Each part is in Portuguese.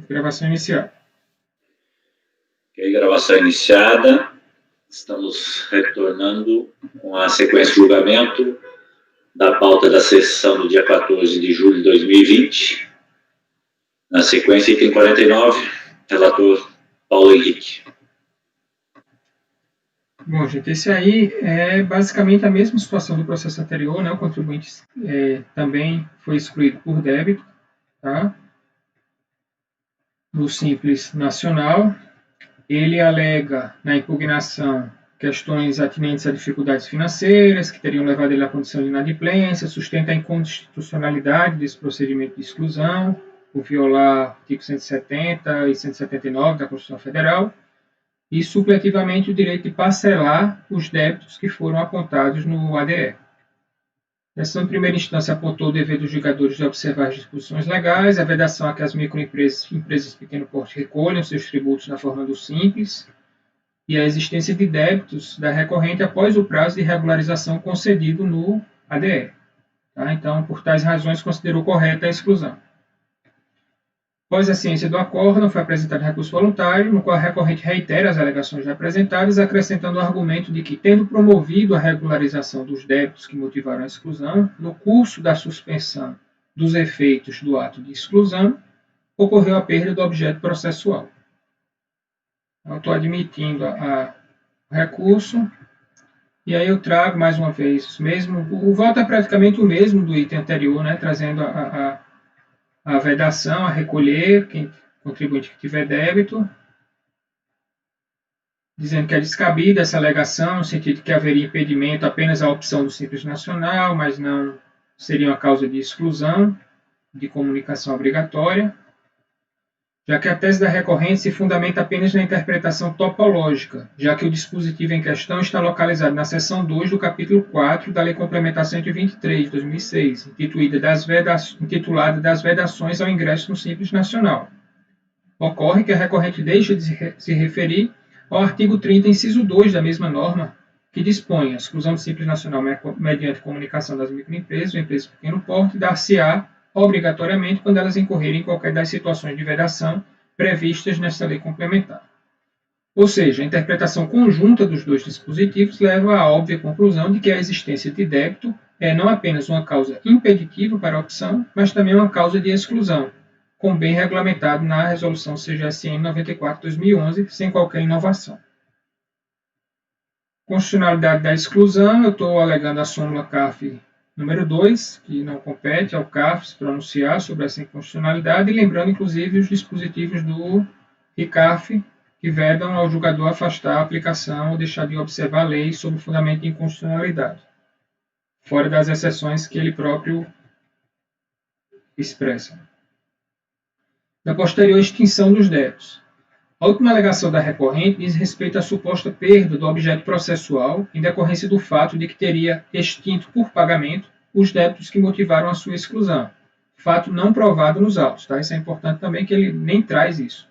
Gravação iniciada. Ok, gravação iniciada. Estamos retornando com a sequência de julgamento da pauta da sessão do dia 14 de julho de 2020. Na sequência, item 49, relator Paulo Henrique. Bom, gente, esse aí é basicamente a mesma situação do processo anterior, né? O contribuinte também foi excluído por débito, tá? No Simples Nacional. Ele alega na impugnação questões atinentes a dificuldades financeiras que teriam levado ele à condição de inadimplência, sustenta a inconstitucionalidade desse procedimento de exclusão, por violar artigos 170 e 179 da Constituição Federal, e supletivamente o direito de parcelar os débitos que foram apontados no ADE. A decisão de primeira instância apontou o dever dos julgadores de observar as disposições legais, a vedação a que as microempresas e empresas de pequeno porte recolham seus tributos na forma do Simples, e a existência de débitos da recorrente após o prazo de regularização concedido no ADE. Tá? Então, por tais razões, considerou correta a exclusão. Após a ciência do acórdão, foi apresentado recurso voluntário, no qual a recorrente reitera as alegações já apresentadas, acrescentando o argumento de que, tendo promovido a regularização dos débitos que motivaram a exclusão, no curso da suspensão dos efeitos do ato de exclusão, ocorreu a perda do objeto processual. Eu estou admitindo o recurso, e aí eu trago mais uma vez o voto é praticamente o mesmo do item anterior, né, trazendo a vedação, a recolher, quem contribuinte que tiver débito, dizendo que é descabida essa alegação, no sentido de que haveria impedimento apenas à opção do Simples Nacional, mas não seria uma causa de exclusão de comunicação obrigatória, já que a tese da recorrente se fundamenta apenas na interpretação topológica, já que o dispositivo em questão está localizado na seção 2 do capítulo 4 da Lei Complementar 123, de 2006, intitulada das vedações ao ingresso no Simples Nacional. Ocorre que a recorrente deixa de se referir ao artigo 30, inciso 2 da mesma norma, que dispõe a exclusão do Simples Nacional mediante comunicação das microempresas ou empresas de pequeno porte, dar-se-á obrigatoriamente quando elas incorrerem em qualquer das situações de vedação previstas nesta lei complementar. Ou seja, a interpretação conjunta dos dois dispositivos leva à óbvia conclusão de que a existência de débito é não apenas uma causa impeditiva para a opção, mas também uma causa de exclusão, como bem regulamentado na Resolução CGSN 94/2011, sem qualquer inovação. Constitucionalidade da exclusão, eu estou alegando a súmula CARF número 2, que não compete ao CARF se pronunciar sobre essa inconstitucionalidade, e lembrando, inclusive, os dispositivos do RICARF, que vedam ao julgador afastar a aplicação ou deixar de observar a lei sob o fundamento de inconstitucionalidade, fora das exceções que ele próprio expressa. Da posterior extinção dos débitos. A última alegação da recorrente diz respeito à suposta perda do objeto processual em decorrência do fato de que teria extinto por pagamento os débitos que motivaram a sua exclusão. Fato não provado nos autos. Tá? Isso é importante também, que ele nem traz isso,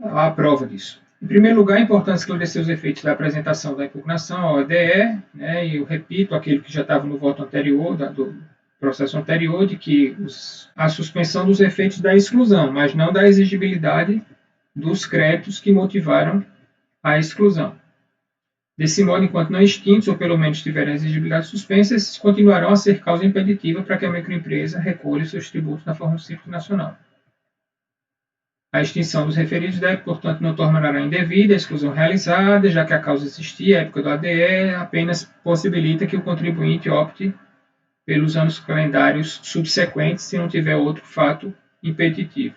a prova disso. Em primeiro lugar, é importante esclarecer os efeitos da apresentação da impugnação ao ODE, né, e eu repito aquilo que já estava no voto anterior, do processo anterior, de que a suspensão dos efeitos da exclusão, mas não da exigibilidade dos créditos que motivaram a exclusão. Desse modo, enquanto não extintos, ou pelo menos tiverem a exigibilidade suspensa, esses continuarão a ser causa impeditiva para que a microempresa recolha seus tributos na forma do Simples Nacional. A extinção dos referidos débitos, portanto, não tornará indevida a exclusão realizada, já que a causa existia, a época do ADE apenas possibilita que o contribuinte opte pelos anos calendários subsequentes se não tiver outro fato impeditivo.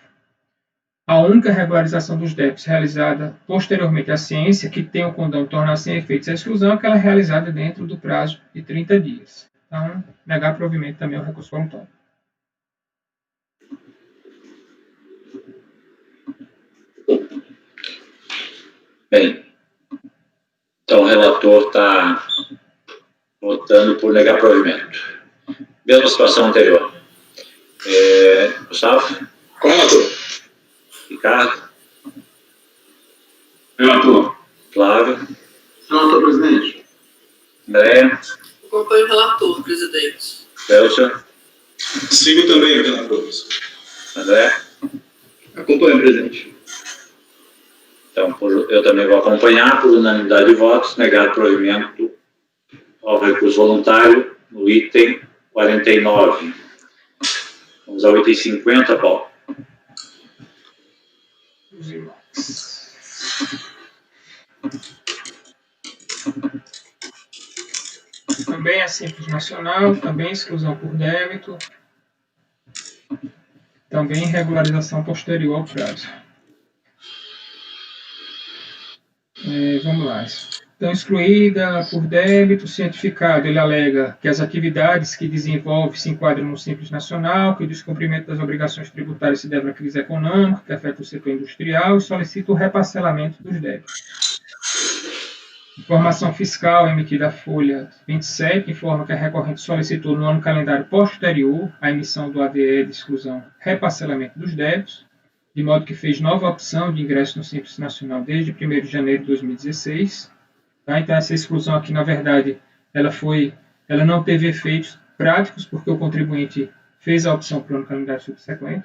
A única regularização dos débitos realizada posteriormente à ciência que tem o condão de tornar sem efeitos a exclusão é aquela realizada dentro do prazo de 30 dias. Então, negar provimento também é o recurso voluntário. Bem, então o relator está votando por negar provimento. Mesma situação anterior. Gustavo? Relator. Ricardo? Relator. Flávio? Relator, presidente. Andréia? Acompanho o relator, presidente. Belcher? Sigo também o relator. André? Acompanho, presidente. Então, eu também vou acompanhar, por unanimidade de votos, negar provimento ao recurso voluntário no item 49. Vamos ao item 50, Paulo. Os irmãos. Também é Simples Nacional, também exclusão por débito, também regularização posterior ao prazo. Vamos lá. Então, excluída por débito, cientificado, ele alega que as atividades que desenvolve se enquadram no Simples Nacional, que o descumprimento das obrigações tributárias se deve à crise econômica, que afeta o setor industrial, e solicita o reparcelamento dos débitos. Informação fiscal emitida à folha 27 informa que a recorrente solicitou no ano calendário posterior à emissão do ADE de exclusão reparcelamento dos débitos, de modo que fez nova opção de ingresso no Simples Nacional desde 1º de janeiro de 2016. Tá? Então, essa exclusão aqui, na verdade, ela não teve efeitos práticos, porque o contribuinte fez a opção para o ano calendário subsequente.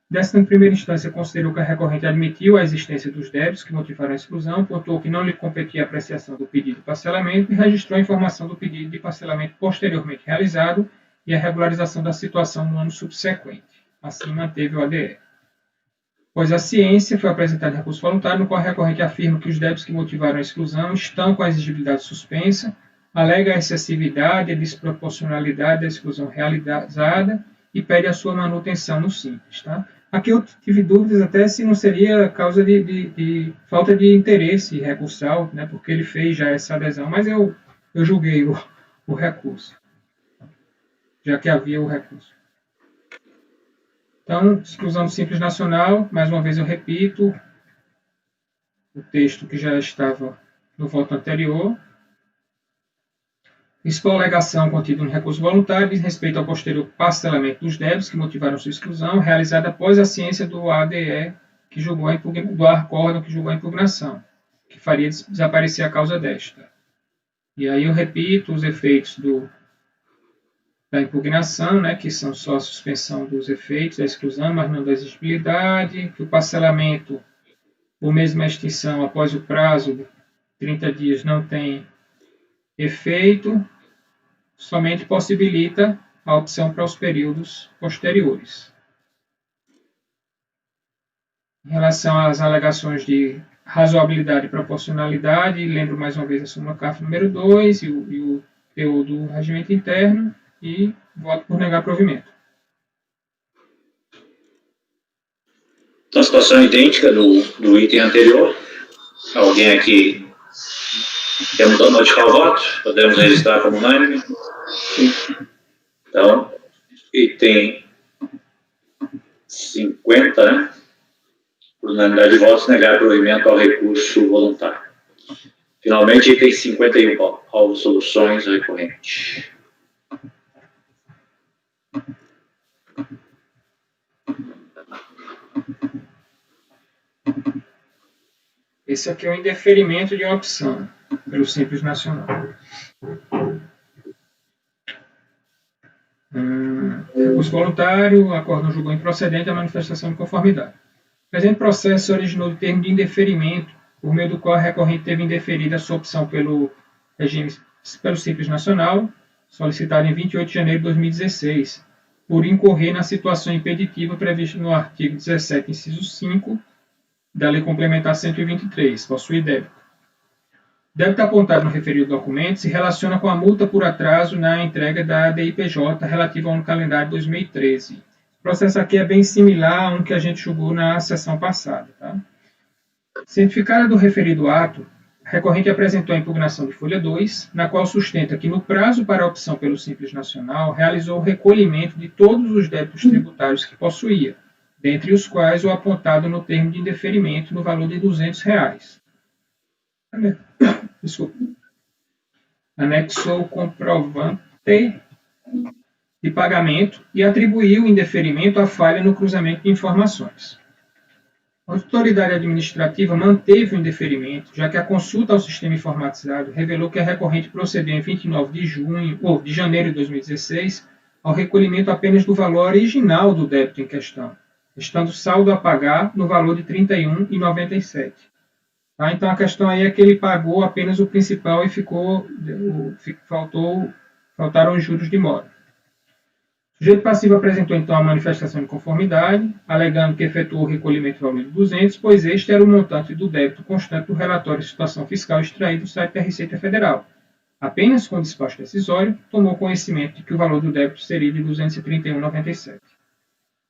Desta, em primeira instância, considerou que a recorrente admitiu a existência dos débitos que motivaram a exclusão, pontuou que não lhe competia a apreciação do pedido de parcelamento e registrou a informação do pedido de parcelamento posteriormente realizado e a regularização da situação no ano subsequente. Assim, manteve o ADE. Pois a ciência foi apresentada em recurso voluntário, no qual a recorrente afirma que os débitos que motivaram a exclusão estão com a exigibilidade suspensa, alega a excessividade e a desproporcionalidade da exclusão realizada e pede a sua manutenção no Simples. Tá? Aqui eu tive dúvidas até se não seria causa de falta de interesse recursal, né, porque ele fez já essa adesão, mas eu julguei o recurso, já que havia o recurso. Então, exclusão do Simples Nacional, mais uma vez eu repito o texto que já estava no voto anterior. Expor a alegação contida no recurso voluntário diz respeito ao posterior parcelamento dos débitos que motivaram sua exclusão, realizada após a ciência do ADE, do acórdão que julgou a impugnação, que faria desaparecer a causa desta. E aí eu repito os efeitos da impugnação, né, que são só a suspensão dos efeitos da exclusão, mas não da exigibilidade, que o parcelamento, ou mesmo a extinção após o prazo de 30 dias, não tem efeito, somente possibilita a opção para os períodos posteriores. Em relação às alegações de razoabilidade e proporcionalidade, lembro mais uma vez a súmula CAF número 2 e o teor do regimento interno, e voto por negar provimento. Então, situação idêntica do item anterior. Alguém aqui quer modificar o voto? Podemos registrar como unânime? Sim. Então, item 50, né? Por unanimidade de votos, negar provimento ao recurso voluntário. Finalmente, item 51, alvo soluções recorrentes. Esse aqui é o indeferimento de uma opção pelo Simples Nacional. Recurso voluntário, acórdão julgou improcedente a manifestação de conformidade. O presente processo se originou do termo de indeferimento, por meio do qual a recorrente teve indeferida a sua opção pelo Simples Nacional, solicitada em 28 de janeiro de 2016, por incorrer na situação impeditiva prevista no artigo 17, inciso 5, da Lei Complementar 123, possui débito. O débito apontado no referido documento se relaciona com a multa por atraso na entrega da DIPJ relativa ao ano calendário 2013. O processo aqui é bem similar a um que a gente julgou na sessão passada. Tá? Cientificada do referido ato, a recorrente apresentou a impugnação de folha 2, na qual sustenta que no prazo para a opção pelo Simples Nacional realizou o recolhimento de todos os débitos tributários que possuía, dentre os quais o apontado no termo de indeferimento no valor de R$200. Desculpa. Anexou o comprovante de pagamento e atribuiu o indeferimento à falha no cruzamento de informações. A autoridade administrativa manteve o indeferimento, já que a consulta ao sistema informatizado revelou que a recorrente procedeu em 29 de janeiro de 2016 ao recolhimento apenas do valor original do débito em questão, estando o saldo a pagar no valor de R$ 31,97. Tá? Então, a questão aí é que ele pagou apenas o principal e faltaram os juros de mora. O sujeito passivo apresentou, então, a manifestação de conformidade, alegando que efetuou o recolhimento do valor de 200, pois este era o montante do débito constante do relatório de situação fiscal extraído do site da Receita Federal. Apenas com despacho decisório, tomou conhecimento de que o valor do débito seria de R$ 231,97.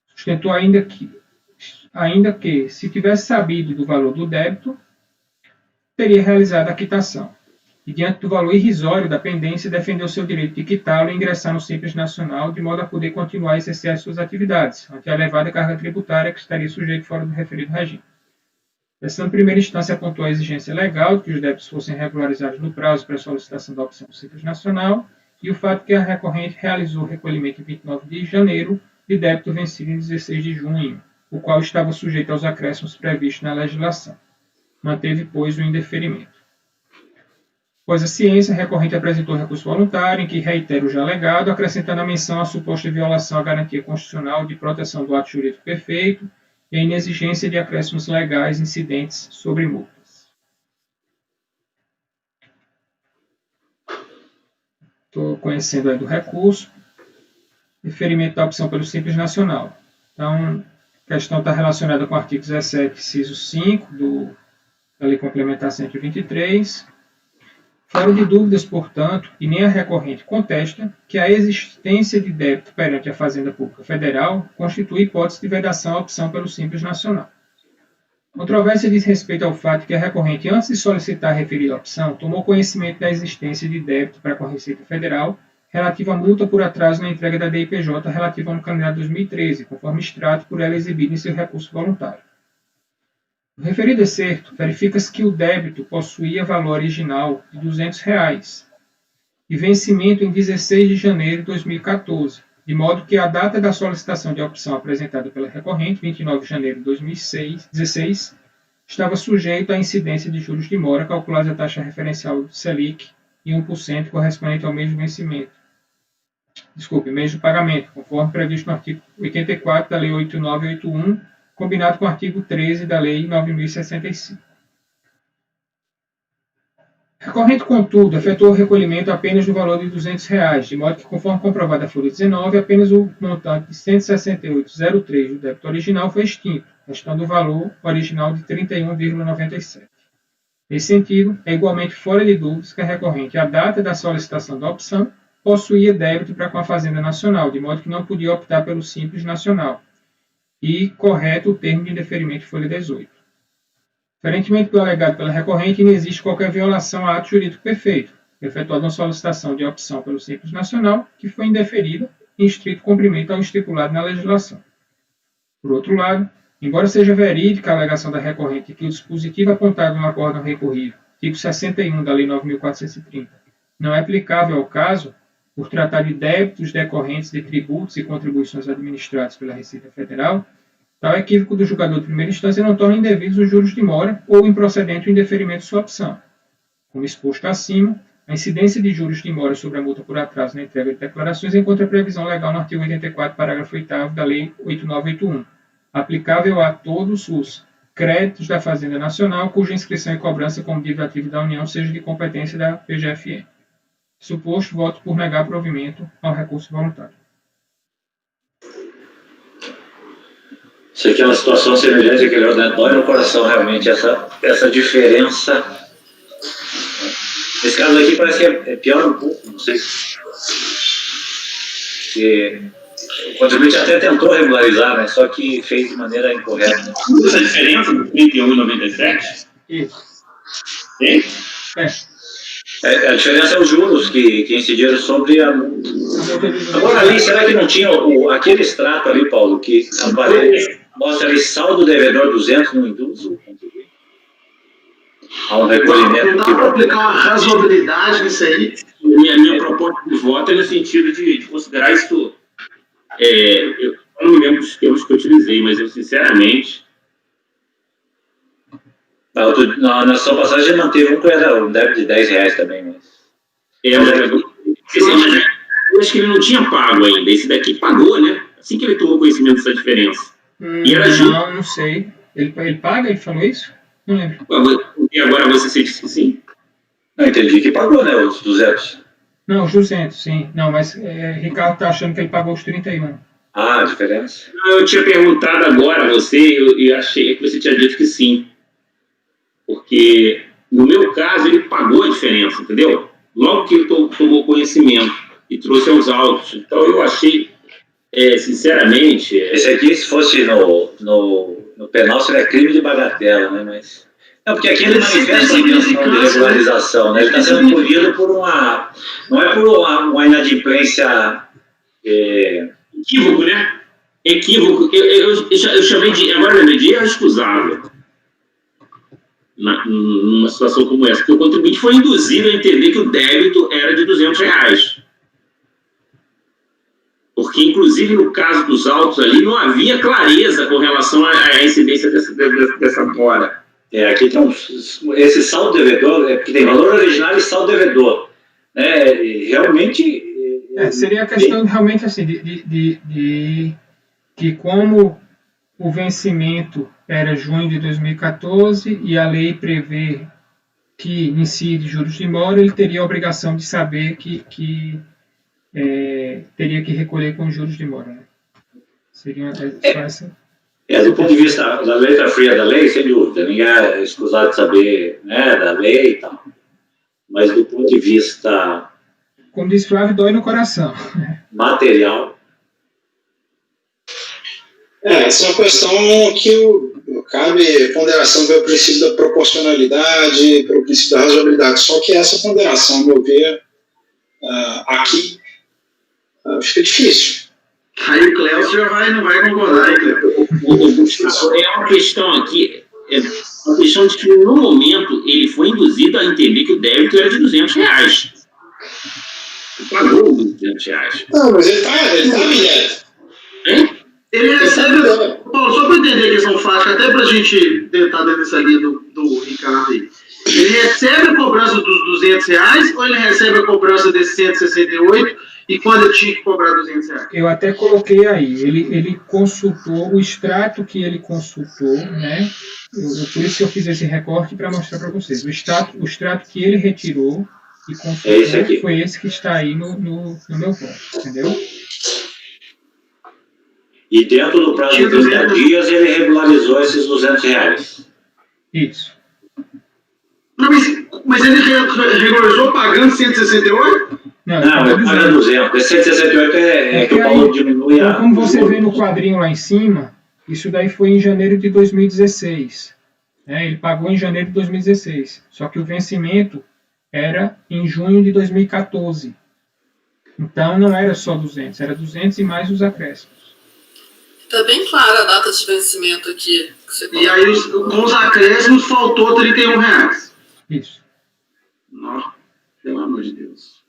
Sustentou ainda que, se tivesse sabido do valor do débito, teria realizado a quitação. E, diante do valor irrisório da pendência, defendeu seu direito de quitá-lo e ingressar no Simples Nacional, de modo a poder continuar a exercer as suas atividades, ante a elevada carga tributária que estaria sujeito fora do referido regime. A decisão de primeira instância apontou a exigência legal de que os débitos fossem regularizados no prazo para a solicitação da opção do Simples Nacional e o fato que a recorrente realizou o recolhimento em 29 de janeiro de débito vencido em 16 de junho, o qual estava sujeito aos acréscimos previstos na legislação. Manteve, pois, o indeferimento. Após a ciência, a recorrente apresentou recurso voluntário, em que reitera o já alegado, acrescentando a menção à suposta violação à garantia constitucional de proteção do ato jurídico perfeito e a inexigência de acréscimos legais incidentes sobre multas. Estou conhecendo aí do recurso. Deferimento da opção pelo Simples Nacional. Então, a questão está relacionada com o artigo 17, inciso 5 da Lei Complementar 123. Fora de dúvidas, portanto, e nem a recorrente contesta, que a existência de débito perante a Fazenda Pública Federal constitui hipótese de vedação à opção pelo Simples Nacional. A controvérsia diz respeito ao fato que a recorrente, antes de solicitar a referida opção, tomou conhecimento da existência de débito para com a Receita Federal relativa à multa por atraso na entrega da DIPJ relativa ao ano calendário 2013, conforme extrato por ela exibido em seu recurso voluntário. No referido excerto, verifica-se que o débito possuía valor original de R$ 200 e vencimento em 16 de janeiro de 2014, de modo que a data da solicitação de opção apresentada pela recorrente, 29 de janeiro de 2016, estava sujeito à incidência de juros de mora calculados a taxa referencial do Selic em 1% correspondente ao mês de vencimento. Mês de pagamento, conforme previsto no artigo 84 da Lei 8981, combinado com o artigo 13 da Lei 9.065. A recorrente, contudo, efetuou o recolhimento apenas do valor de R$ 200, de modo que, conforme comprovado a folha 19, apenas o montante de R$ 168,03 do débito original foi extinto, restando o valor original de R$ 31,97. Nesse sentido, é igualmente fora de dúvidas que a recorrente, à data da solicitação da opção, possuía débito para com a Fazenda Nacional, de modo que não podia optar pelo Simples Nacional, e correto o termo de indeferimento de folha 18. Diferentemente do alegado pela recorrente, não existe qualquer violação a ato jurídico perfeito, efetuada uma solicitação de opção pelo Simples Nacional, que foi indeferida em estrito cumprimento ao estipulado na legislação. Por outro lado, embora seja verídica a alegação da recorrente que o dispositivo apontado no acórdão recorrido, artigo 61 da Lei 9.430, não é aplicável ao caso, por tratar de débitos decorrentes de tributos e contribuições administrados pela Receita Federal, tal equívoco do julgador de primeira instância não torna indevidos os juros de mora ou improcedente o indeferimento de sua opção. Como exposto acima, a incidência de juros de mora sobre a multa por atraso na entrega de declarações encontra previsão legal no artigo 84, parágrafo 8º da Lei 8981, aplicável a todos os créditos da Fazenda Nacional cuja inscrição e cobrança como dívida ativa da União seja de competência da PGFN. Suposto, voto por negar provimento ao recurso voluntário. Isso aqui é uma situação semelhante àquele dói no coração, realmente, essa diferença. Nesse caso aqui parece que é pior um pouco, não sei se o contribuinte até tentou regularizar, né, só que fez de maneira incorreta. Essa diferença do 31,97? Isso. Sim? A diferença é os juros que incidiram sobre a... Agora ali, será que não tinha aquele extrato ali, Paulo, que aparece, mostra ali saldo devedor 200 no induz o contribuinte? Há um recolhimento. Não dá para aplicar uma razoabilidade nisso aí? Minha proposta de voto é no sentido de considerar isso... eu não me lembro dos termos que eu utilizei, mas eu, sinceramente... Na sua passagem manteve um débito de R$10 também, mas... Eu acho que ele não tinha pago ainda. Esse daqui pagou, né? Assim que ele tomou conhecimento dessa diferença. E era justo. Não sei. Ele paga? Ele falou isso? Não lembro. E agora você disse que sim? Não, entendi que pagou, né? Os 200. Não, os 200, sim. Não, mas Ricardo tá achando que ele pagou os 31. Ah, a diferença. Eu tinha perguntado agora a você e achei que você tinha dito que sim. Porque, no meu caso, ele pagou a diferença, entendeu? Logo que ele tomou conhecimento e trouxe aos autos. Então, eu achei, sinceramente... Esse aqui, se fosse no penal, seria crime de bagatela, né? Mas... Não, porque aqui ele manifesta a intenção de regularização, né? Ele está sendo punido por uma... Não é por uma inadimplência... Equívoco, né? Equívoco. Eu chamei de... Agora eu lembrei de erro excusável. Numa situação como essa. Porque o contribuinte foi induzido a entender que o débito era de R$200. Porque, inclusive, no caso dos autos ali, não havia clareza com relação à incidência dessa mora. Aqui tem esse saldo devedor, porque tem valor original e saldo devedor. Realmente... seria a questão realmente assim, que como o vencimento era junho de 2014 e a lei prevê que incide juros de mora, ele teria a obrigação de saber que teria que recolher com juros de mora. Né? Seria só essa... do ponto de vista da letra fria da lei, sem dúvida, ninguém é escusado de saber, né, da lei e tal. Mas do ponto de vista... Como diz Flávio, dói no coração. Material. Essa é uma questão que cabe ponderação pelo princípio da proporcionalidade, pelo princípio da razoabilidade. Só que essa ponderação, ao meu ver, aqui, fica difícil. Aí o Cléo já não vai concordar, hein, Cléo? É uma questão aqui, uma questão de que no momento ele foi induzido a entender que o débito era de R$200. Ele pagou os R$200. Não, mas ele tá milhado. Hein? Ele recebe... Paulo, só para entender a questão fática, até para a gente tentar dentro dessa linha do Ricardo aí. Ele recebe a cobrança dos R$200 ou ele recebe a cobrança desses 168 e quando ele tinha que cobrar R$200? Eu até coloquei aí, ele consultou, o extrato que ele consultou, né? Por isso que eu fiz esse recorte para mostrar para vocês. O extrato que ele retirou e consultou foi esse que está aí no meu voto, entendeu? E dentro do prazo de 30 dias ele regularizou esses R$200. Isso. Não, mas ele regularizou pagando 168? Não, ele paga 200. Esse 168 é que o Paulo diminui então, como você vê no quadrinho lá em cima, isso daí foi em janeiro de 2016. Ele pagou em janeiro de 2016. Só que o vencimento era em junho de 2014. Então não era só 200, era 200 e mais os acréscimos. Está bem clara a data de vencimento aqui. Que você e aí, com os acréscimos, faltou R$31. Isso. Nossa, pelo amor de Deus.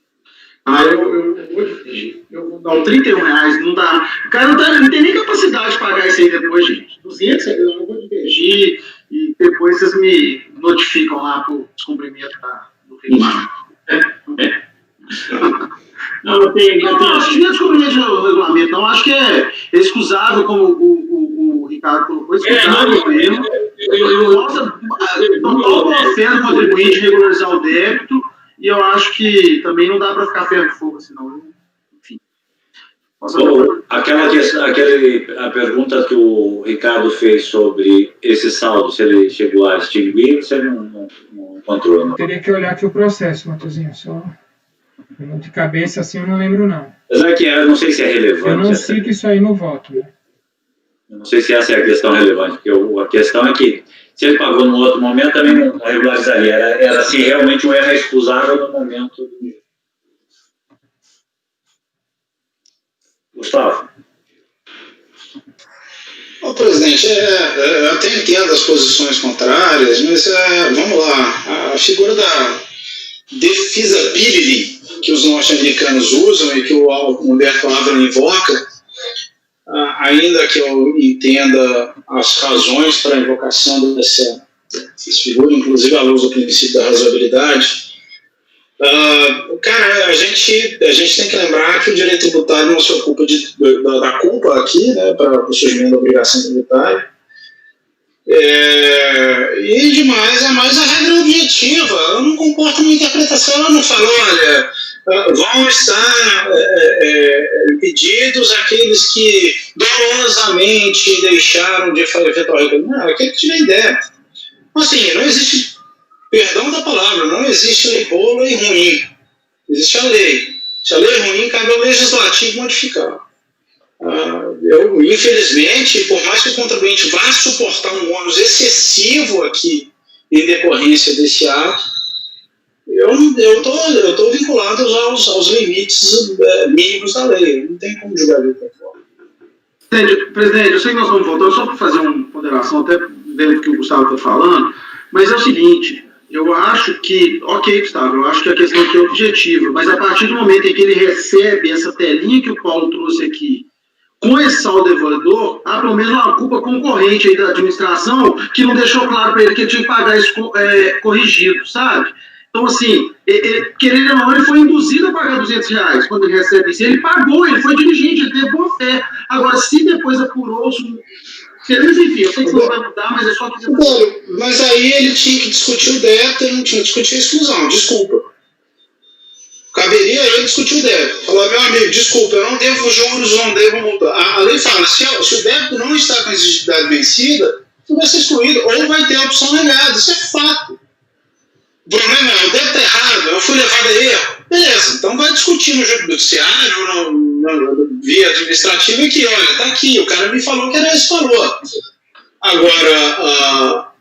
Eu vou dividir. Eu vou dar o R$31, não dá. O cara não tem nem capacidade de pagar isso aí depois, gente. 200, eu vou divergir e depois vocês me notificam lá pro descumprimento do regulamento. Não, acho que não é descobrimento do regulamento, não. Acho que é excusável, como o Ricardo colocou, excusável mesmo. Total boa fé do contribuinte regularizar o débito, e eu acho que também não dá para ficar ferro de fogo, senão, enfim. Aquela questão, a pergunta que o Ricardo fez sobre esse saldo, se ele chegou a extinguir, você não encontrou, não? Teria que olhar aqui o processo, Matheusinho, só... De cabeça assim eu não lembro, não. Apesar que eu não sei se é relevante. Eu não cito isso aí no voto, né? Eu não sei se essa é a questão relevante, porque a questão é que se ele pagou num outro momento, também não regularizaria. Era se realmente o erro é excusável no momento. Gustavo. Ô, presidente, eu até entendo as posições contrárias, mas vamos lá. A figura da defeasibility que os norte-americanos usam e que o Humberto Ávila invoca, ainda que eu entenda as razões para a invocação dessa figura, inclusive à luz do princípio da razoabilidade, Cara, a gente tem que lembrar que o direito tributário não se ocupa da culpa aqui, né, para o surgimento da obrigação tributária. E demais é mais a regra objetiva. Eu não concordo com a interpretação. Ela não falou, olha, vão estar impedidos aqueles que dolosamente deixaram de efetuar o recolhimento. Não, aquele que tiver ideia. Assim, não existe, perdão da palavra, não existe lei boa ou lei ruim. Existe a lei. Se a lei é ruim, cabe ao legislativo modificar. Eu, infelizmente, por mais que o contribuinte vá suportar um ônus excessivo aqui em decorrência desse ato, eu tô vinculado aos limites mínimos da lei. Não tem como julgar de outra forma. Presidente, eu sei que nós vamos voltar, só para fazer uma ponderação, até dentro do que o Gustavo está falando, mas é o seguinte, eu acho que, ok, Gustavo, eu acho que a questão aqui é objetiva, mas a partir do momento em que ele recebe essa telinha que o Paulo trouxe aqui, com esse saldo devedor, há pelo menos uma culpa concorrente aí da administração que não deixou claro para ele que ele tinha que pagar isso corrigido, sabe? Então, assim, querendo ou não, ele foi induzido a pagar R$200 quando ele recebe isso. Ele pagou, ele foi diligente, ele teve boa fé. Agora, se depois apurou-se... Enfim, eu sei que você não vai mudar, mas é só que... Mas aí ele tinha que discutir o débito, ele não tinha que discutir a exclusão, desculpa. Caberia ele discutir o débito. Falar, meu amigo, desculpa, eu não devo juros, não devo multa. A lei fala, se o débito não está com a exigibilidade vencida, você vai ser excluído, ou vai ter a opção negada. Isso é fato. O problema é, o débito está errado, eu fui levado a erro. Beleza, então vai discutir no judiciário, via administrativa, que, olha, está aqui, o cara me falou que era esse valor. Agora,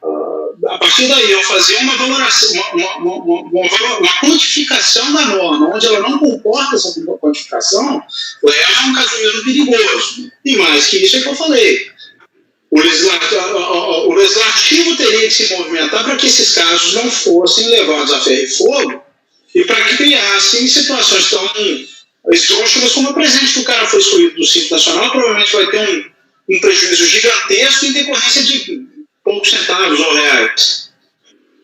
a partir daí, eu fazer uma valoração, uma quantificação da norma, onde ela não comporta essa quantificação, leva a um casuísmo perigoso. E mais que isso é que eu falei. O legislativo teria de se movimentar para que esses casos não fossem levados a ferro e fogo e para que criassem situações tão esdrúxulas como a presente, que o cara foi excluído do Simples Nacional, provavelmente vai ter um prejuízo gigantesco em decorrência de poucos centavos ou reais.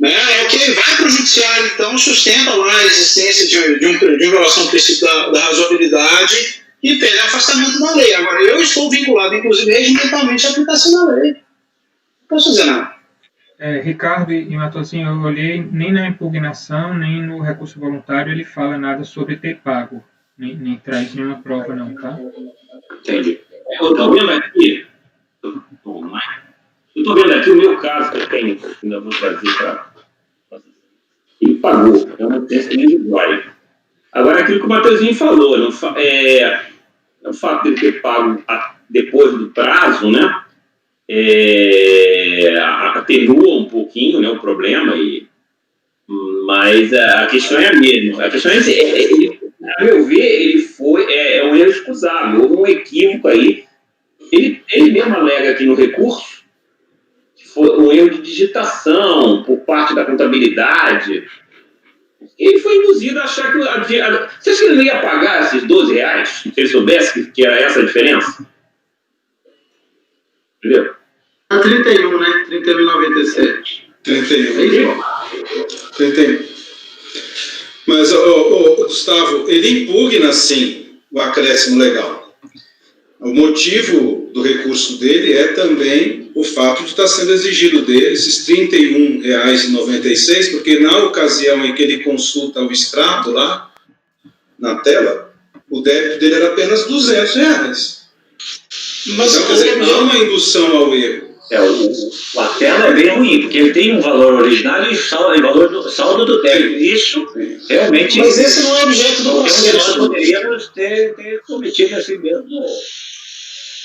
Né? É o que vai para o judiciário, então, sustenta lá a existência de uma violação do princípio da razoabilidade e pede afastamento da lei. Agora, eu estou vinculado, inclusive, regimentalmente à aplicação da lei. Não posso dizer nada. Ricardo e Matosinho, eu olhei, nem na impugnação, nem no recurso voluntário ele fala nada sobre ter pago. Nem traz nenhuma prova, não, tá? Entendi. Eu estou vendo aqui... Eu estou vendo aqui o meu caso que eu tenho, que ainda vou trazer para... Ele pagou, é uma tese individual. Agora, aquilo que o Matheusinho falou, o fato de ele ter pago depois do prazo, né, atenua um pouquinho, né, o problema, mas a questão é a mesma. A questão é, a meu ver, ele foi um erro excusável, houve um equívoco aí. Ele mesmo alega aqui no recurso que foi um erro de digitação por parte da contabilidade. Ele foi induzido a achar que... Você acha que ele não ia pagar esses R$12 se ele soubesse que era essa a diferença? Entendeu? A 31, né? 31,97. 31. Mas, Gustavo, ele impugna, sim, o acréscimo legal. O motivo do recurso dele é também o fato de estar sendo exigido dele esses R$ 31,96, porque na ocasião em que ele consulta o extrato lá, na tela, o débito dele era apenas R$200. Mas, então, quer dizer, há uma indução ao erro. A tela é bem ruim, porque ele tem um valor original e saldo do débito. Isso, realmente... Mas esse não é objeto do processo. Nós poderíamos ter cometido assim mesmo.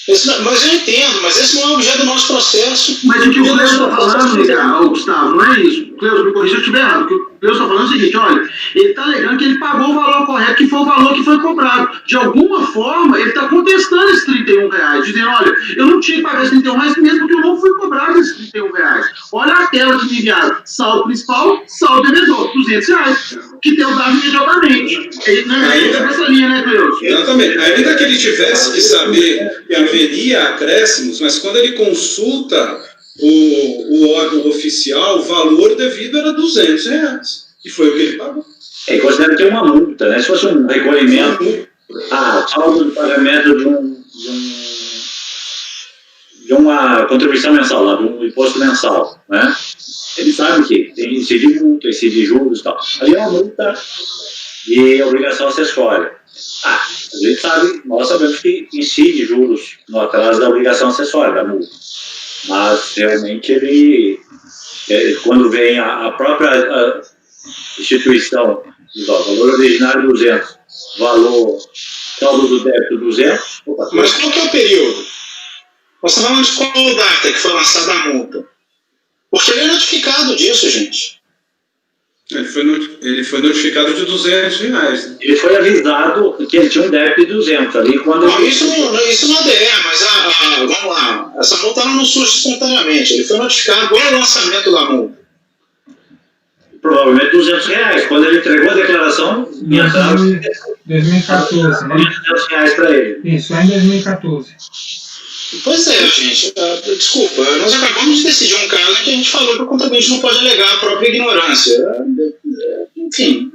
Mas eu entendo, mas esse não é objeto do nosso processo. Mas o que o Cleuso está falando, Gustavo, não é isso. Cleuso, me corrija se eu estiver errado. O que o Cleuso está falando é o seguinte, olha, ele está alegando que ele pagou o valor correto, que foi o valor que foi cobrado. De alguma forma, ele está contestando esses R$31, dizendo, olha, eu não tinha que pagar esses R$31 mesmo que eu não fui cobrado esses R$31. Olha a tela que me enviaram. Saldo principal, saldo devedor, R$200, que tem o dado imediatamente. Ainda nessa linha, né, Cleuso? Exatamente. Ainda que ele tivesse que saber que haveria acréscimos, mas quando ele consulta o órgão oficial, o valor devido era R$200, e foi o que ele pagou. É considerado que é uma multa, né? Se fosse um recolhimento, saldo de pagamento de uma contribuição mensal, lá, de um imposto mensal, né? Ele sabe que tem incide multa, incide juros e tal. Ali é uma multa de obrigação acessória. A gente sabe, nós sabemos que incide juros no atraso da obrigação acessória, da multa. Mas, realmente, ele quando vem a própria instituição, valor originário 200, valor saldo do débito 200. Mas qual que é o período? Nós estamos falando de qual data que foi lançada a multa? Porque ele é notificado disso, gente. Ele foi notificado de R$200. Né? Ele foi avisado que ele tinha um débito de 200 ali quando... Não, isso não é, mas vamos lá. Essa multa não surge espontaneamente. Ele foi notificado ao lançamento da multa. Provavelmente R$200. Quando ele entregou a declaração, em 2014, né? R$200 para ele. Isso, lá em 2014. Pois é, gente. Desculpa, nós acabamos de decidir um caso em que a gente falou que o contribuinte não pode alegar a própria ignorância. Enfim.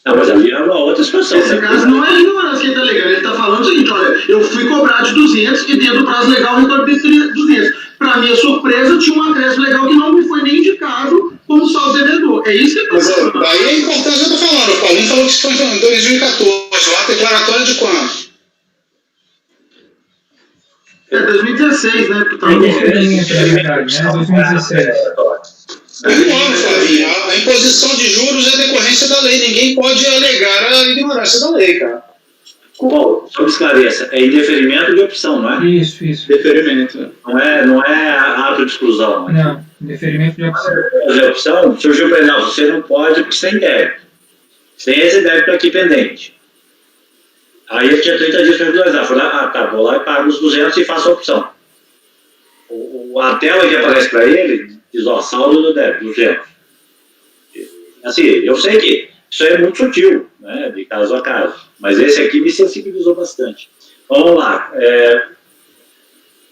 Não, mas ali é uma outra situação. Esse caso não é ignorância que ele está alegando. Ele está falando o seguinte: olha, eu fui cobrar de 200 e dentro do prazo legal eu recolhi 200. Para minha surpresa, tinha um acréscimo legal que não me foi nem indicado como saldo devedor. É isso que ele está falando. Daí é importante eu estou falando. O Paulinho falou que isso foi em 2014. O ato declaratório de quando? É 2016, né? É verdade, né? 2016. Não, Flavinho, a imposição de juros é decorrência da lei. Ninguém pode alegar a ignorância da lei, cara. Bom, só me esclareça, é indeferimento de opção, não é? Isso. Deferimento. Não é ato de exclusão. Não, indeferimento de opção. De opção, surgiu para ele, não, você não pode porque você tem débito. Você tem esse débito aqui pendente. Aí ele tinha 30 dias para regularizar. Falei, vou lá e pago os 200 e faço a opção. A tela que aparece para ele diz, saldo do débito, 200. Assim, eu sei que isso é muito sutil, né, de caso a caso. Mas esse aqui me sensibilizou bastante. Vamos lá.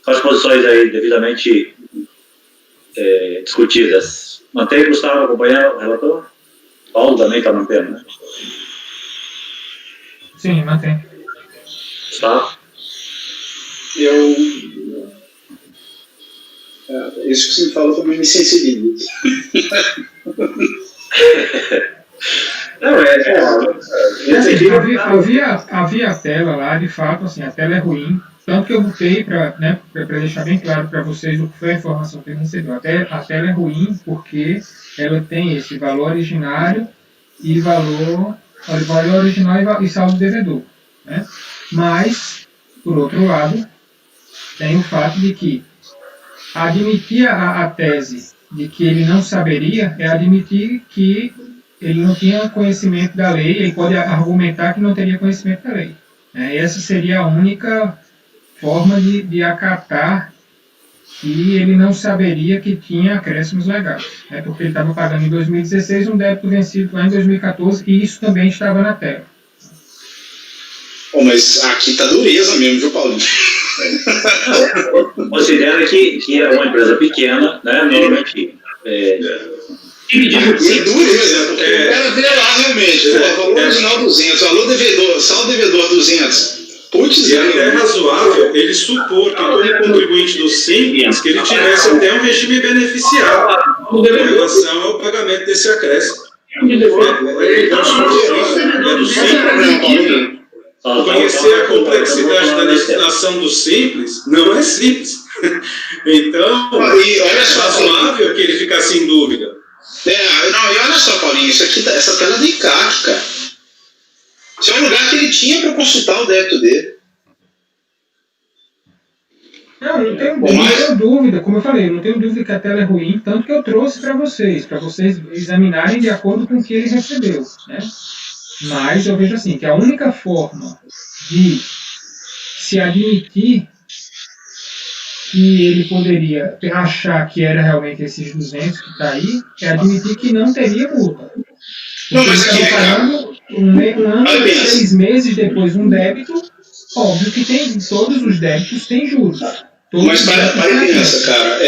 Com as posições aí devidamente discutidas. Mantém, Gustavo, acompanhando o relator? Paulo também está mantendo, né? Sim, mantém. Gustavo? Isso que você me falou também me sensibiliza. Havia a tela lá, de fato, assim, a tela é ruim, tanto que eu botei para deixar bem claro para vocês o que foi a informação que ele recebeu. A tela é ruim porque ela tem esse valor originário e valor original e saldo devedor, né? Mas, por outro lado, tem o fato de que admitir a tese de que ele não saberia é admitir que ele não tinha conhecimento da lei, ele pode argumentar que não teria conhecimento da lei. Essa seria a única forma de acatar que ele não saberia que tinha acréscimos legais, né? Porque ele estava pagando em 2016 um débito vencido lá em 2014 e isso também estava na tela. Mas aqui tá dureza mesmo, viu, Paulinho? Considera que é uma empresa pequena, né? Normalmente. Sem dureza, porque o cara vê lá realmente, valor original 200, valor devedor, saldo devedor 200. Putz, e até é razoável ele supor que como contribuinte do Simples, que ele tivesse até um regime beneficiado em relação ao pagamento desse acréscimo. Conhecer a complexidade da legislação do Simples não é simples. Então, é razoável que ele ficasse em dúvida. E olha só, Paulinho, essa tela é do ICAC, cara. Isso é um lugar que ele tinha para consultar o débito dele. Não tenho dúvida, como eu falei, não tenho dúvida que a tela é ruim, tanto que eu trouxe para vocês examinarem de acordo com o que ele recebeu, né? Mas eu vejo assim, que a única forma de se admitir que ele poderia achar que era realmente esses 200 que está aí, é admitir que não teria multa. Não, mas ele está pagando um ano e 6 meses depois um débito, óbvio que todos os débitos têm juros. Mas para criança, cara,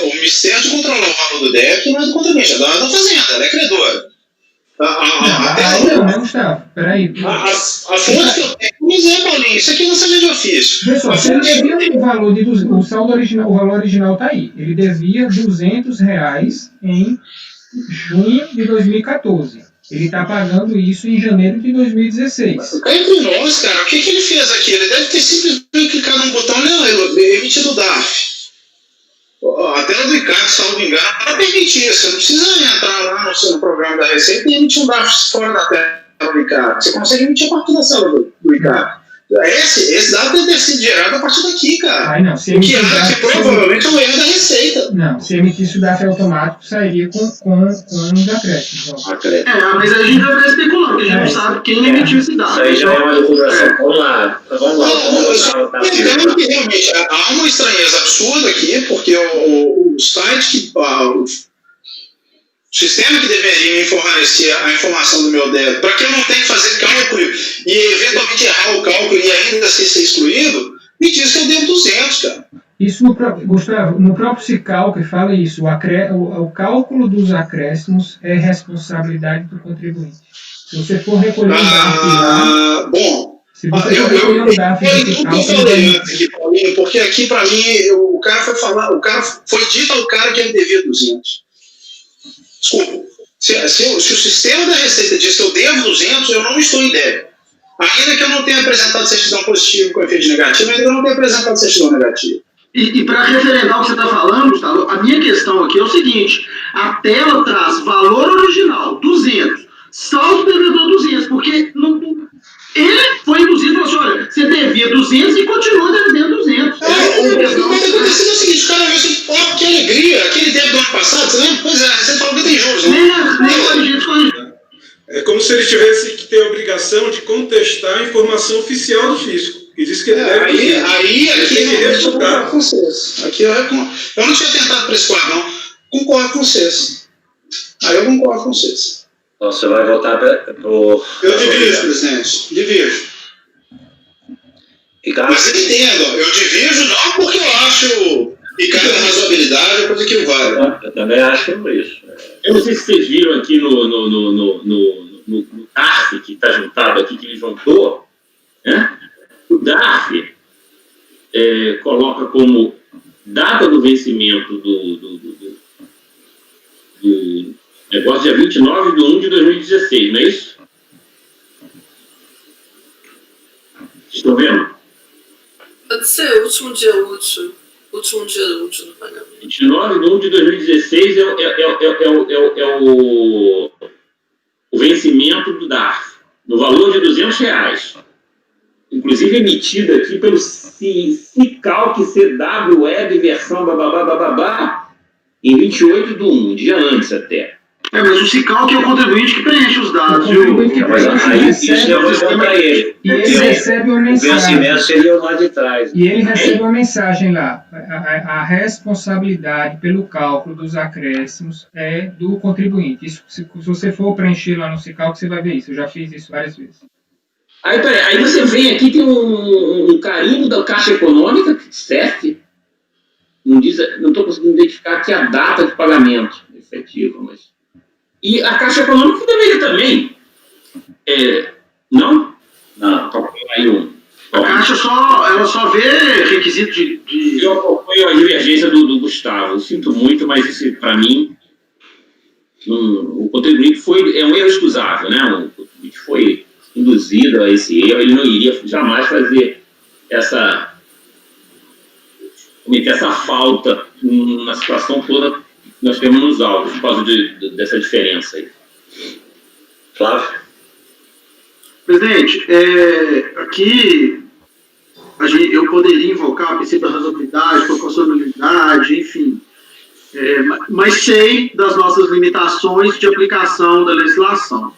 o Ministério de controlar o valor do débito não é do contribuinte, é da Fazenda, ela é credora. Aí não, né, Gustavo? Peraí. A fonte que eu tenho, mas Paulinho, isso aqui é lançamento de ofício. Pessoal, se ele devia o valor de o saldo original, o valor original está aí. Ele devia R$200 em junho de 2014. Ele está pagando isso em janeiro de 2016. Cá entre nós, cara, o que ele fez aqui? Ele deve ter simplesmente clicado num botão e emitido o DARF. A tela do ICAC, salvo engano, para permitir isso. Você não precisa entrar lá no programa da Receita e emitir um DARF fora da tela do ICAC. Você consegue emitir a partir da tela do ICAC. Esse dado deve ter sido gerado a partir daqui, cara. Ai, não, se o que acha que provavelmente é um erro da Receita. Não, se emitisse o DARF automático, sairia com os acréscimos. Mas a gente vai especulando, porque a gente não sabe quem emitiu esse dado. Isso aí já é uma lucração. Vamos lá. Realmente, há uma estranheza absurda aqui, porque o site o sistema que deveria me fornecer a informação do meu débito, para que eu não tenha que fazer cálculo e eventualmente errar o cálculo e ainda assim ser excluído, me diz que eu devo 200, cara. Isso, Gustavo, no próprio SICAL que fala isso, o cálculo dos acréscimos é responsabilidade do contribuinte. Se você for recolher o DARF lá... Bom, se você for recolher o DARF Paulinho, porque aqui para mim o cara foi dito ao cara que ele devia 200. Desculpa, se o sistema da Receita diz que eu devo 200, eu não estou em débito. Ainda que eu não tenha apresentado certidão positiva com efeito negativo, ainda que eu não tenha apresentado certidão negativa. E para referendar o que você está falando, Gustavo, a minha questão aqui é o seguinte: a tela traz valor original, 200, saldo devedor 200, porque ele foi induzido e falou assim: olha, você devia 200 e continua devendo 200. O que está acontecendo é o seguinte: o cara viu assim, que alegria, aquele débito do ano passado, você lembra? Pois é, você falou que tem juros, né? Nem corrigido. É como se ele tivesse que ter a obrigação de contestar a informação oficial do fisco. E diz que ele deve aqui eu concordo com vocês. Aqui eu não tinha tentado prescoar, não. Concordo com vocês. Aí eu concordo com vocês. Então você vai voltar para o... Eu divido, presidente. Divido. Mas eu entendo. Eu divido não porque eu acho que cada razoabilidade é coisa que vale. Eu também acho isso. Eu não sei se vocês viram aqui no DARF que está juntado aqui, que ele juntou, né? O DARF coloca como data do vencimento do negócio dia 29/1/2016, não é isso? Estão vendo? Pode ser, último dia útil do pagamento. 29/1/2016 é o vencimento do DARF, no valor de R$200. Inclusive emitido aqui pelo SICAL, que CW Web versão bababá, em 28/1, um dia antes até. Mas o SICAL que é o contribuinte que preenche os dados. Isso eu vou contar ele. E ele recebe uma mensagem. O vencimento seria lá de trás. E ele recebe uma mensagem lá. A responsabilidade pelo cálculo dos acréscimos é do contribuinte. Isso, se você for preencher lá no SICAL, você vai ver isso. Eu já fiz isso várias vezes. Aí você vem aqui, tem um carimbo da Caixa Econômica, CEF, não estou conseguindo identificar aqui a data de pagamento efetivo, mas... E a Caixa Econômica deveria também, não? Não, aí a Caixa só vê requisito de... Eu acompanho a divergência do Gustavo, eu sinto muito, mas isso, para mim, o contribuinte é um erro excusável, né? O contribuinte foi induzido a esse erro, ele não iria jamais cometer essa falta na situação toda que nós temos nos autos, por causa dessa diferença aí. Flávio? Presidente, aqui eu poderia invocar o princípio da razoabilidade, proporcionalidade, enfim, mas sei das nossas limitações de aplicação da legislação.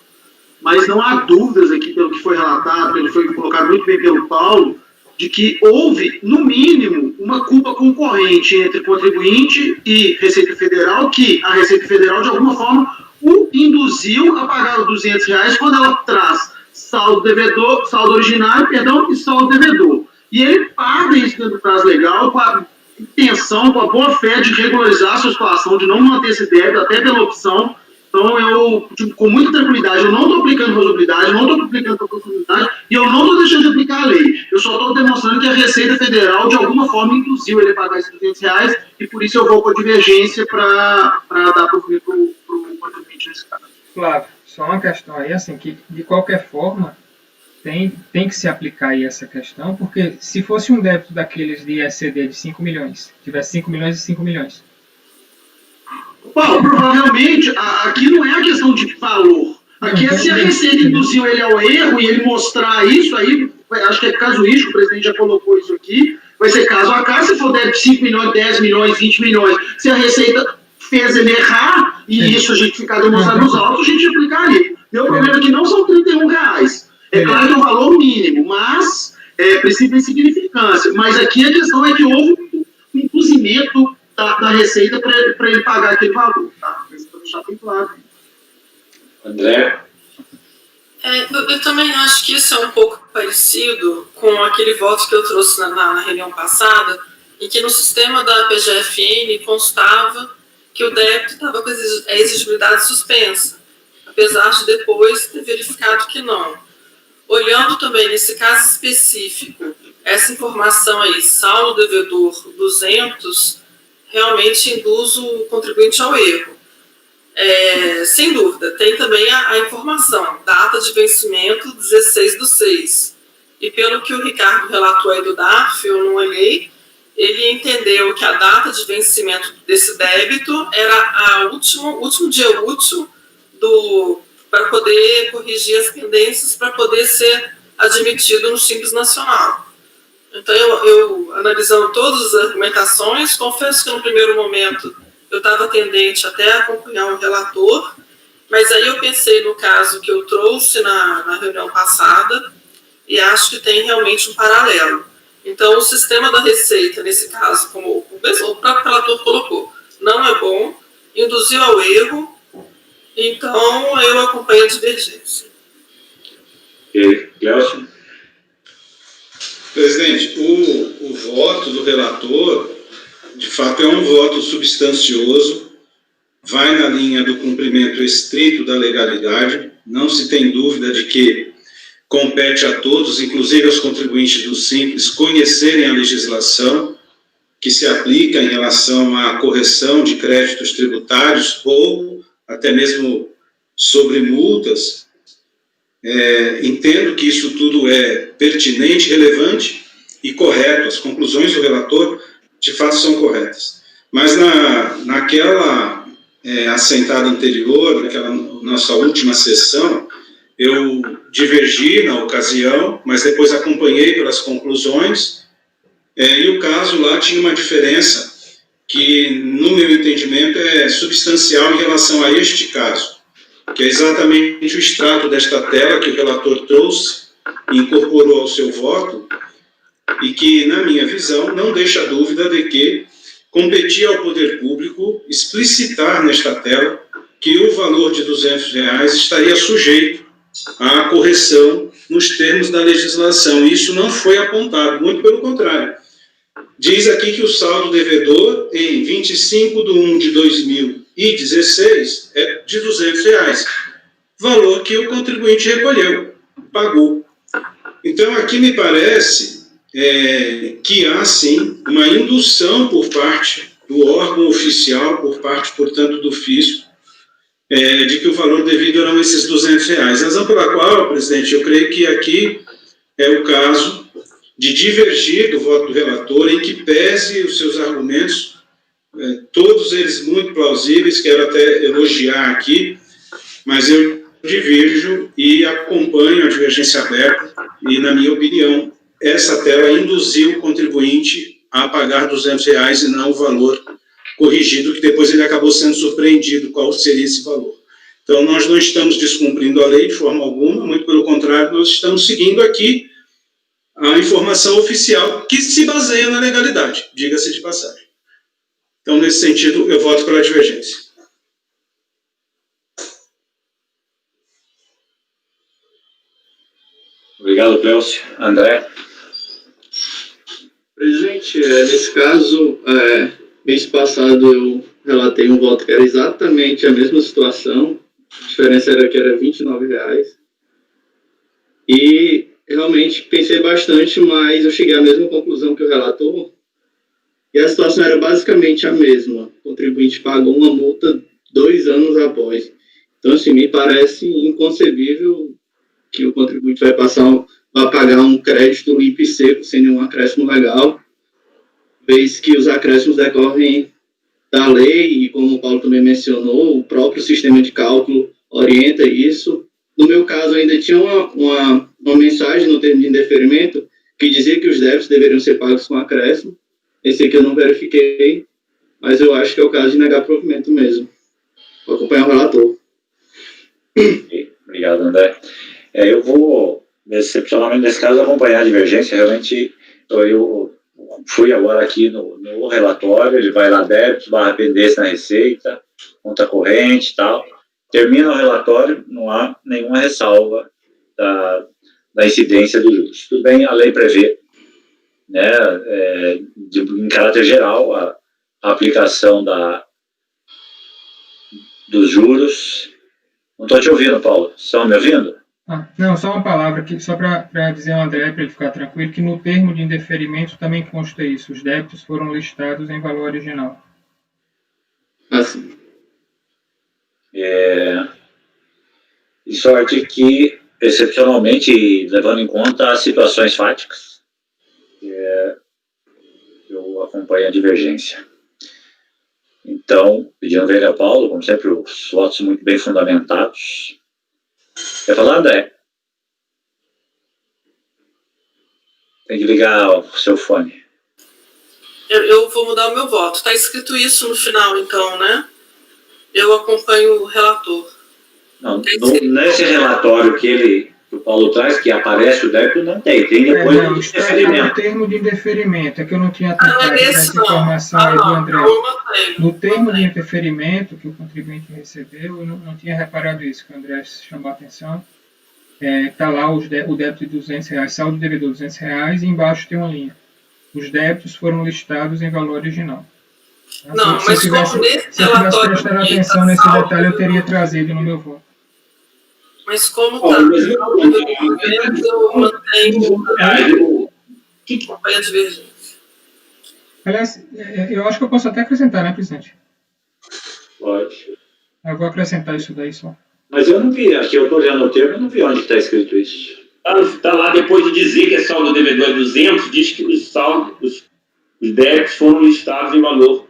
Mas não há dúvidas aqui, pelo que foi relatado, pelo que foi colocado muito bem pelo Paulo, de que houve, no mínimo, uma culpa concorrente entre contribuinte e Receita Federal, que a Receita Federal, de alguma forma, o induziu a pagar os R$200 quando ela traz saldo originário, e saldo devedor. E ele paga isso dentro do prazo legal, com a intenção, com a boa fé de regularizar a sua situação, de não manter esse débito, até pela opção Então, eu, com muita tranquilidade, eu não estou aplicando razoabilidade, não estou aplicando proporcionalidade e eu não estou deixando de aplicar a lei. Eu só estou demonstrando que a Receita Federal, de alguma forma, induziu ele a pagar esses R$200 e por isso eu vou com a divergência para dar provimento para o contribuinte nesse caso. Claro, só uma questão aí, assim, que de qualquer forma tem que se aplicar aí essa questão, porque se fosse um débito daqueles de ECD de 5 milhões, tivesse 5 milhões e 5 milhões. Paulo, provavelmente, aqui não é a questão de valor. Aqui é se a Receita induziu ele ao erro e ele mostrar isso, aí acho que é casuístico, o presidente já colocou isso aqui, vai ser caso a caso, se for débito 5 milhões, 10 milhões, 20 milhões, se a Receita fez ele errar, e isso a gente ficar demonstrando nos autos, a gente aplicaria. Meu problema é que não são R$31. É claro que é um valor mínimo, mas princípio de insignificância. Mas aqui a questão é que houve um induzimento da Receita para ele pagar aquele valor. Tá? Isso para deixar bem claro. André? Eu também acho que isso é um pouco parecido com aquele voto que eu trouxe na reunião passada, em que no sistema da PGFN constava que o débito estava com a exigibilidade suspensa, apesar de depois ter verificado que não. Olhando também nesse caso específico, essa informação aí, saldo devedor 200, realmente induz o contribuinte ao erro. Sem dúvida, tem também a informação, data de vencimento 16/6. E pelo que o Ricardo relatou aí do DARF, eu não olhei, ele entendeu que a data de vencimento desse débito era o último dia útil para poder corrigir as pendências, para poder ser admitido no Simples Nacional. Então, eu analisando todas as argumentações, confesso que no primeiro momento eu estava tendente até a acompanhar o relator, mas aí eu pensei no caso que eu trouxe na reunião passada e acho que tem realmente um paralelo. Então, o sistema da Receita, nesse caso, como o próprio relator colocou, não é bom, induziu ao erro, então eu acompanho a divergência. Clécio? Presidente, o voto do relator, de fato, é um voto substancioso, vai na linha do cumprimento estrito da legalidade, não se tem dúvida de que compete a todos, inclusive aos contribuintes do Simples, conhecerem a legislação que se aplica em relação à correção de créditos tributários ou até mesmo sobre multas. Entendo que isso tudo é pertinente, relevante e correto. As conclusões do relator, de fato, são corretas. Mas naquela assentada anterior, naquela nossa última sessão, eu divergi na ocasião, mas depois acompanhei pelas conclusões, e o caso lá tinha uma diferença que, no meu entendimento, é substancial em relação a este caso, que é exatamente o extrato desta tela que o relator trouxe e incorporou ao seu voto, e que, na minha visão, não deixa dúvida de que competia ao poder público explicitar nesta tela que o valor de R$200 estaria sujeito à correção nos termos da legislação. Isso não foi apontado, muito pelo contrário. Diz aqui que o saldo devedor em 25/1/2016 é de R$200, valor que o contribuinte recolheu, pagou. Então, aqui me parece que há, sim, uma indução por parte do órgão oficial, por parte, portanto, do fisco, de que o valor devido eram esses R$200. Razão pela qual, presidente, eu creio que aqui é o caso de divergir do voto do relator, em que pese os seus argumentos, todos eles muito plausíveis, quero até elogiar aqui, mas eu divirjo e acompanho a divergência aberta, e, na minha opinião, essa tela induziu o contribuinte a pagar R$200 e não o valor corrigido, que depois ele acabou sendo surpreendido qual seria esse valor. Então, nós não estamos descumprindo a lei de forma alguma, muito pelo contrário, nós estamos seguindo aqui a informação oficial que se baseia na legalidade, diga-se de passagem. Então, nesse sentido, eu voto pela divergência. Obrigado, Clécio. André? Presidente, nesse caso, mês passado eu relatei um voto que era exatamente a mesma situação, a diferença era que era R$29. E realmente pensei bastante, mas eu cheguei à mesma conclusão que o relator, e a situação era basicamente a mesma. O contribuinte pagou uma multa 2 anos após. Então, assim, me parece inconcebível que o contribuinte vai pagar um crédito limpo e seco sem nenhum acréscimo legal, vez que os acréscimos decorrem da lei, e como o Paulo também mencionou, o próprio sistema de cálculo orienta isso. No meu caso, ainda tinha uma mensagem no termo de indeferimento que dizia que os débitos deveriam ser pagos com acréscimo. Esse aqui eu não verifiquei, mas eu acho que é o caso de negar provimento mesmo. Vou acompanhar o relator. Obrigado, André. Eu vou, excepcionalmente nesse caso, acompanhar a divergência. Realmente, eu fui agora aqui no relatório, ele vai lá débito, barra pendência na receita, conta corrente e tal. Termina o relatório, não há nenhuma ressalva da incidência dos juros. Tudo bem, a lei prevê, né, em caráter geral, a aplicação dos juros. Não estou te ouvindo, Paulo. Estão me ouvindo? Não, só uma palavra aqui, só para dizer ao André, para ele ficar tranquilo, que no termo de indeferimento também consta isso. Os débitos foram listados em valor original. Assim. De sorte que, excepcionalmente, levando em conta as situações fáticas, eu acompanho a divergência. Então, pedindo ver a Paulo, como sempre, os votos muito bem fundamentados. Quer falar, André? Tem que ligar o seu fone. Eu vou mudar o meu voto. Está escrito isso no final, então, né? Eu acompanho o relator. Não, nesse relatório que o Paulo traz, que aparece o débito, não tem. Tem depois do indeferimento. No termo de indeferimento, é que eu não tinha atentado para essa informação aí do André. No termo de indeferimento que o contribuinte recebeu, eu não tinha reparado isso, que o André chamou a atenção. Está lá o débito de R$200, saldo do devedor R$200, e embaixo tem uma linha. Os débitos foram listados em valor original. Não, mas como nesse relatório... Se eu tivesse prestado atenção nesse detalhe, eu teria trazido no meu voto. Mas como está no documento, eu mantenho a divergência. Aliás, eu acho que eu posso até acrescentar, né, presidente? Pode. Eu vou acrescentar isso daí só. Mas eu não vi, aqui eu estou olhando o termo, eu não vi onde está escrito isso. Está lá, depois de dizer que é saldo do devedor é 200, diz que os débitos foram listados em valor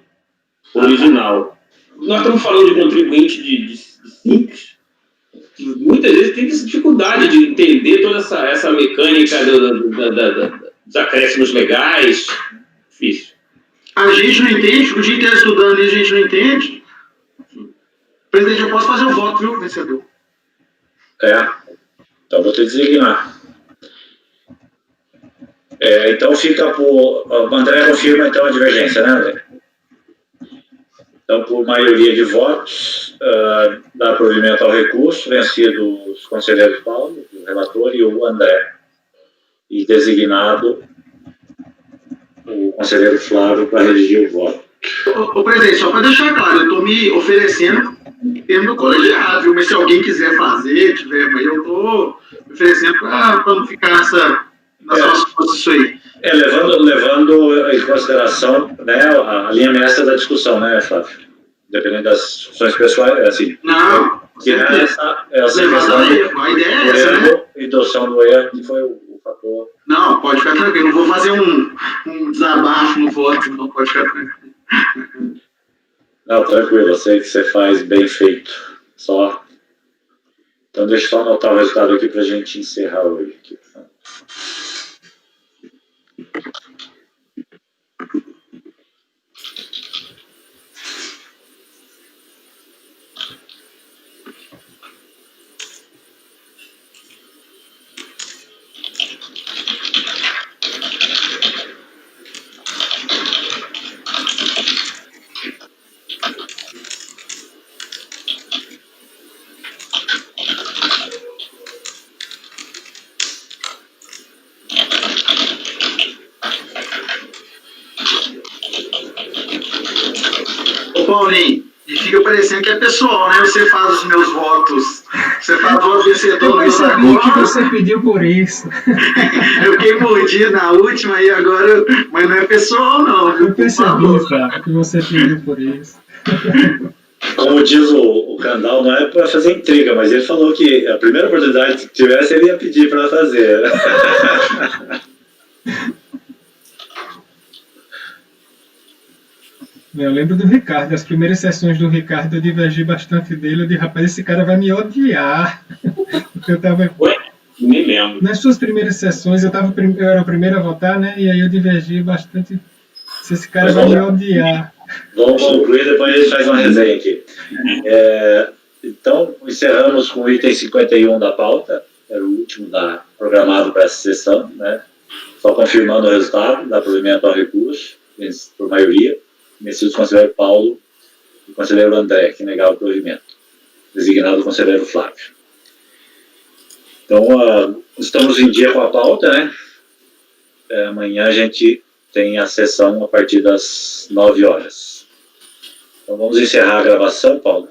original. Nós estamos falando de contribuinte de simples, que muitas vezes tem essa dificuldade de entender toda essa mecânica dos acréscimos legais. Difícil. A gente não entende, o dia inteiro estudando e a gente não entende. Presidente, eu posso fazer o voto, viu, vencedor? Então vou te designar. Então fica por... O André confirma então a divergência, né, André? Então, por maioria de votos, dá provimento ao recurso, vencido os conselheiros Paulo, o relator, e o André. E designado o conselheiro Flávio para redigir o voto. Ô, presidente, só para deixar claro, eu estou me oferecendo em termos do colegiado, viu? Mas se alguém quiser fazer, mas eu estou me oferecendo para não ficar nas nossas posições aí. Levando em consideração, né, a linha mestra da discussão, né, Flávio? Dependendo das funções pessoais, assim. Não, que essa questão a ideia é essa, né? Indução do erro, que foi o fator. Não, pode ficar tranquilo. Não vou fazer um desabafo no voto, não pode ficar tranquilo. Não, tranquilo, eu sei que você faz bem feito. Só. Então, deixa eu só anotar o resultado aqui para a gente encerrar hoje. Paulinho, e fica parecendo que é pessoal, né? Você faz os meus votos, você faz o voto vencedor no meus Eu percebi que acordos. você pediu por isso. Eu fiquei mordido na última e agora, mas não é pessoal, não. Eu percebi, Flávio, que você pediu por isso. Como diz o Candal, não é para fazer intriga, mas ele falou que a primeira oportunidade que tivesse, ele ia pedir para fazer. Eu lembro do Ricardo, as primeiras sessões do Ricardo eu divergi bastante dele. Eu disse, rapaz, esse cara vai me odiar. Porque eu tava. Me lembro. Nas suas primeiras sessões eu era o primeiro a votar, né? E aí eu divergi bastante. Se esse cara vai me odiar. Vamos concluir, depois a gente faz uma resenha aqui. Então, encerramos com o item 51 da pauta, era o último programado para essa sessão, né? Só confirmando o resultado, dá provimento ao recurso, por maioria, vencido o conselheiro Paulo e o conselheiro André, que negava o provimento, designado o conselheiro Flávio. Então, estamos em dia com a pauta, né? Amanhã a gente tem a sessão a partir das 9 horas. Então vamos encerrar a gravação, Paulo.